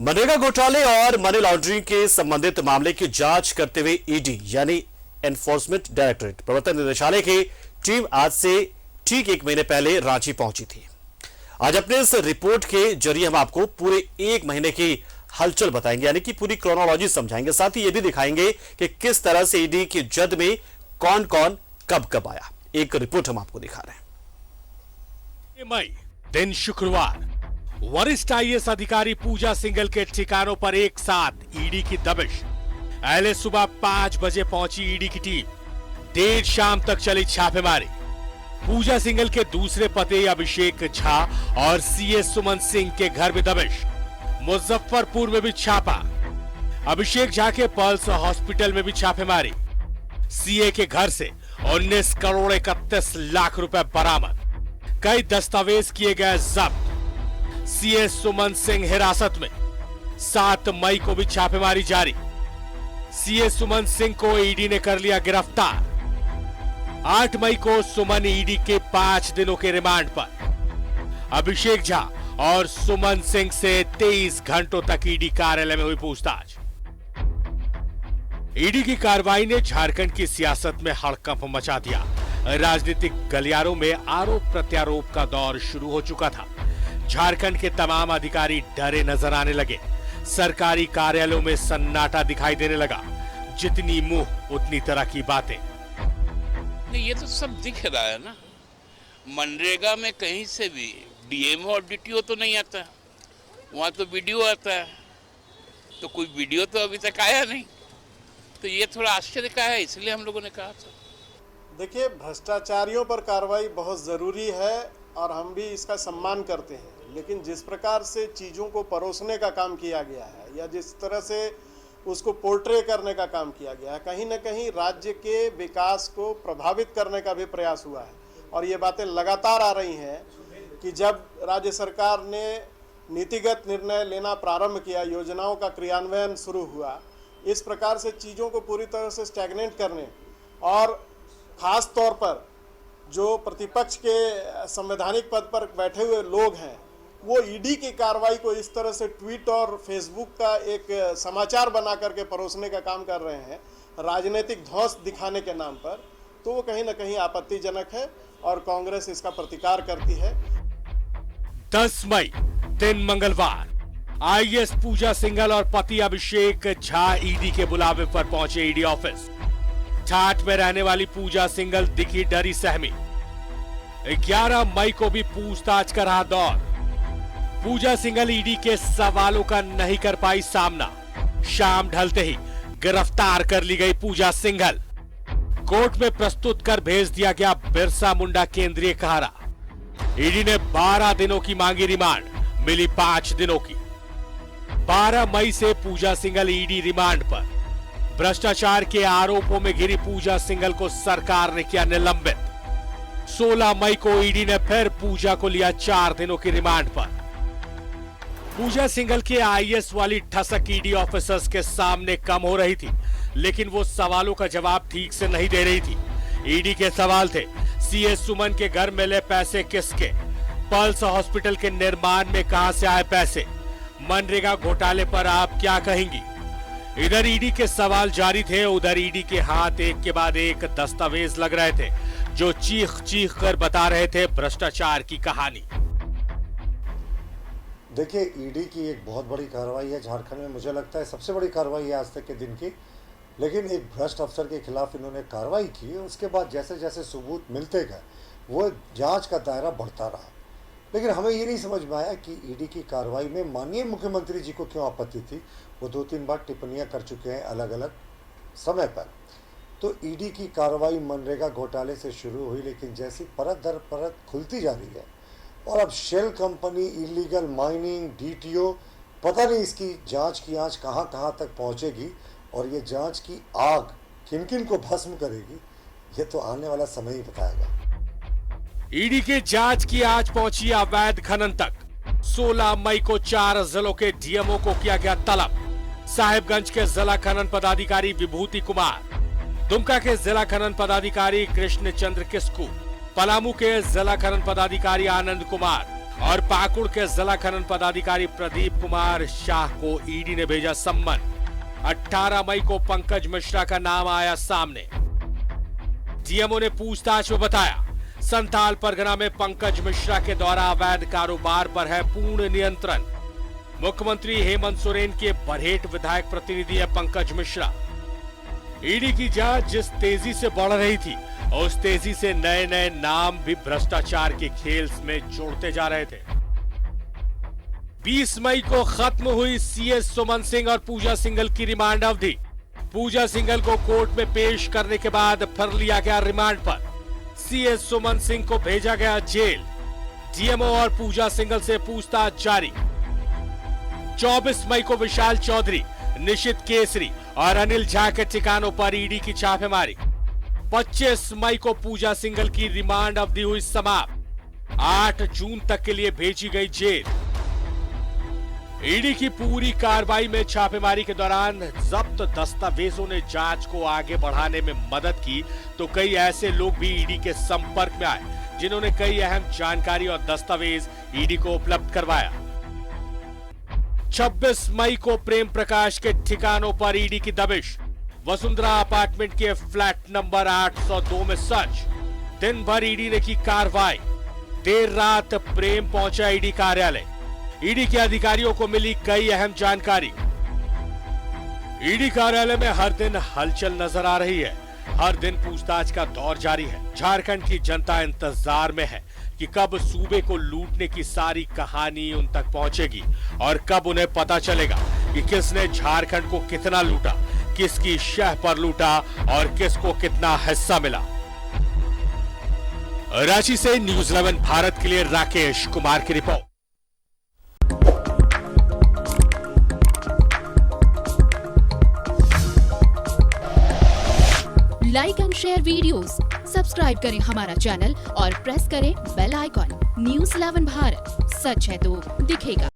मनरेगा घोटाले और money laundering के संबंधित मामले की जांच करते हुए ईडी यानी एनफोर्समेंट डायरेक्टरेट प्रवर्तन निदेशालय की टीम आज से ठीक एक महीने पहले रांची पहुंची थी। आज अपने इस रिपोर्ट के जरिए हम आपको पूरे एक महीने की हलचल बताएंगे, यानी कि पूरी क्रोनोलॉजी समझाएंगे। साथ ही यह भी दिखाएंगे कि किस तरह से ईडी की जद में कौन कौन कब कब आया। एक रिपोर्ट हम आपको दिखा रहे हैं। मई दिन शुक्रवार, वरिष्ठ आईएएस अधिकारी पूजा सिंघल के ठिकानों पर एक साथ ईडी की दबिश। पहले सुबह 5 बजे पहुंची ईडी की टीम, देर शाम तक चली छापेमारी। पूजा सिंघल के दूसरे पति अभिषेक झा और सीए सुमन सिंह के घर में दबिश। मुजफ्फरपुर में भी छापा। अभिषेक झा के पल्स हॉस्पिटल में भी छापेमारी। सीए के घर से 19 करोड़ 31 लाख रुपए बरामद। कई दस्तावेज किए गए जब्त। सीए सुमन सिंह हिरासत में। 7 मई को भी छापेमारी जारी। सीए सुमन सिंह को ईडी ने कर लिया गिरफ्तार। 8 मई को सुमन ईडी के 5 दिनों के रिमांड पर। अभिषेक झा और सुमन सिंह से 23 घंटों तक ईडी कार्यालय में हुई पूछताछ। ईडी की कार्रवाई ने झारखंड की सियासत में हड़कंप मचा दिया। राजनीतिक गलियारों में आरोप प्रत्यारोप का दौर शुरू हो चुका था। झारखंड के तमाम अधिकारी डरे नजर आने लगे। सरकारी कार्यालयों में सन्नाटा दिखाई देने लगा। जितनी मुंह उतनी तरह की बातें। नहीं, ये तो सब दिख रहा है ना। मनरेगा में कहीं से भी डीएमओ और डीटीओ तो नहीं आता, वहाँ तो वीडियो आता है, तो कोई वीडियो तो अभी तक आया नहीं। तो ये थोड़ा आश्चर्य का है, इसलिए हम लोगों ने कहा था। देखिए, भ्रष्टाचारियों पर कार्रवाई बहुत ज़रूरी है और हम भी इसका सम्मान करते हैं, लेकिन जिस प्रकार से चीज़ों को परोसने का काम किया गया है या जिस तरह से उसको पोर्ट्रे करने का काम किया गया है, कहीं ना कहीं राज्य के विकास को प्रभावित करने का भी प्रयास हुआ है। और ये बातें लगातार आ रही हैं कि जब राज्य सरकार ने नीतिगत निर्णय लेना प्रारंभ किया, योजनाओं का क्रियान्वयन शुरू हुआ, इस प्रकार से चीज़ों को पूरी तरह से स्टैग्नेट करने और ख़ास तौर पर जो प्रतिपक्ष के संवैधानिक पद पर बैठे हुए लोग हैं, वो ईडी की कार्रवाई को इस तरह से ट्वीट और फेसबुक का एक समाचार बना करके परोसने का काम कर रहे हैं, राजनीतिक ध्वंस दिखाने के नाम पर, तो वो कहीं ना कहीं आपत्तिजनक है और कांग्रेस इसका प्रतिकार करती है। 10 मई दिन मंगलवार, आईएएस पूजा सिंघल और पति अभिषेक झा ईडी के बुलावे पर पहुंचे ईडी ऑफिस। ठाठ में रहने वाली पूजा सिंघल दिखी डरी सहमी। 11 मई को भी पूछताछ का रहा दौर। पूजा सिंघल ईडी के सवालों का नहीं कर पाई सामना। शाम ढलते ही गिरफ्तार कर ली गई पूजा सिंघल। कोर्ट में प्रस्तुत कर भेज दिया गया बिरसा मुंडा केंद्रीय कारा। ईडी ने 12 दिनों की मांगी रिमांड, मिली 5 दिनों की। 12 मई से पूजा सिंघल ईडी रिमांड पर। भ्रष्टाचार के आरोपों में घिरी पूजा सिंघल को सरकार ने किया निलंबित। 16 मई को ईडी ने फिर पूजा को लिया 4 दिनों की रिमांड पर। पूजा सिंघल के आईएएस वाली ठसक ईडी ऑफिसर्स के सामने कम हो रही थी, लेकिन वो सवालों का जवाब ठीक से नहीं दे रही थी। ईडी के सवाल थे, सीए सुमन के घर मिले पैसे किसके? पल्स हॉस्पिटल के निर्माण में कहां से आए पैसे? मनरेगा घोटाले पर आप क्या कहेंगी? इधर ईडी के सवाल जारी थे, उधर ईडी के हाथ एक के बाद एक दस्तावेज लग रहे थे जो चीख चीख कर बता रहे थे भ्रष्टाचार की कहानी। देखिए, ईडी की एक बहुत बड़ी कार्रवाई है झारखंड में। मुझे लगता है सबसे बड़ी कार्रवाई है आज तक के दिन की। लेकिन एक भ्रष्ट अफसर के खिलाफ इन्होंने कार्रवाई की, उसके बाद जैसे जैसे सबूत मिलते गए वो जांच का दायरा बढ़ता रहा। लेकिन हमें ये नहीं समझ में आया कि ईडी की कार्रवाई में माननीय मुख्यमंत्री जी को क्यों आपत्ति थी। वो 2-3 बार टिप्पणियाँ कर चुके हैं अलग अलग समय पर। तो ईडी की कार्रवाई मनरेगा घोटाले से शुरू हुई, लेकिन जैसी परत दर परत खुलती जा रही है और अब shell company, illegal mining, DTO, पता नहीं इसकी जांच की आंच कहां कहां तक पहुंचेगी और ये जांच की आग किन किन को भस्म करेगी, ये तो आने वाला समय ही बताएगा। ईडी की जांच की आज पहुंची अवैध खनन तक। 16 मई को 4 जिलों के डीएमओ को किया गया तलब। साहिबगंज के जिला खनन पदाधिकारी विभूति कुमार, दुमका के जिला खनन पदाधिकारी कृष्ण चंद्र किस्कू, पलामू के जिला खनन पदाधिकारी आनंद कुमार और पाकुड़ के जिला खनन पदाधिकारी प्रदीप कुमार शाह को ईडी ने भेजा सम्मन। 18 मई को पंकज मिश्रा का नाम आया सामने। डीएमओ ने पूछताछ में बताया, संथाल परगना में पंकज मिश्रा के द्वारा अवैध कारोबार पर है पूर्ण नियंत्रण। मुख्यमंत्री हेमंत सोरेन के बरहेट विधायक प्रतिनिधि है पंकज मिश्रा। ईडी की जांच जिस तेजी से बढ़ रही थी, उस तेजी से नए नए नाम भी भ्रष्टाचार के खेल में जोड़ते जा रहे थे। 20 मई को खत्म हुई सीएस सुमन सिंह और पूजा सिंघल की रिमांड अवधि। पूजा सिंघल को कोर्ट में पेश करने के बाद फिर लिया गया रिमांड पर। सीएस सुमन सिंह को भेजा गया जेल। डीएमओ और पूजा सिंघल से पूछताछ जारी। 24 मई को विशाल चौधरी, निशित केसरी और अनिल झा के ठिकानों पर ईडी की छापेमारी। 25 मई को पूजा सिंघल की रिमांड अवधि हुई समाप्त। 8 जून तक के लिए भेजी गई जेल। ईडी की पूरी कार्रवाई में छापेमारी के दौरान जब्त दस्तावेजों ने जांच को आगे बढ़ाने में मदद की, तो कई ऐसे लोग भी ईडी के संपर्क में आए जिन्होंने कई अहम जानकारी और दस्तावेज ईडी को उपलब्ध करवाया। 26 मई को प्रेम प्रकाश के ठिकानों पर ईडी की दबिश। वसुंधरा अपार्टमेंट के फ्लैट नंबर 802 में सर्च। दिन भर ईडी ने की कार्रवाई। देर रात प्रेम पहुंचा ईडी कार्यालय। ईडी के अधिकारियों को मिली कई अहम जानकारी। ईडी कार्यालय में हर दिन हलचल नजर आ रही है। हर दिन पूछताछ का दौर जारी है। झारखंड की जनता इंतजार में है कि कब सूबे को लूटने की सारी कहानी उन तक पहुंचेगी और कब उन्हें पता चलेगा कि किसने झारखंड को कितना लूटा, किसकी शह पर लूटा और किसको कितना हिस्सा मिला। रांची से न्यूज़ 11 भारत के लिए राकेश कुमार की report. Like and share videos, subscribe करें हमारा चैनल और प्रेस करें बेल आइकॉन। न्यूज़ 11 भारत, सच है तो दिखेगा।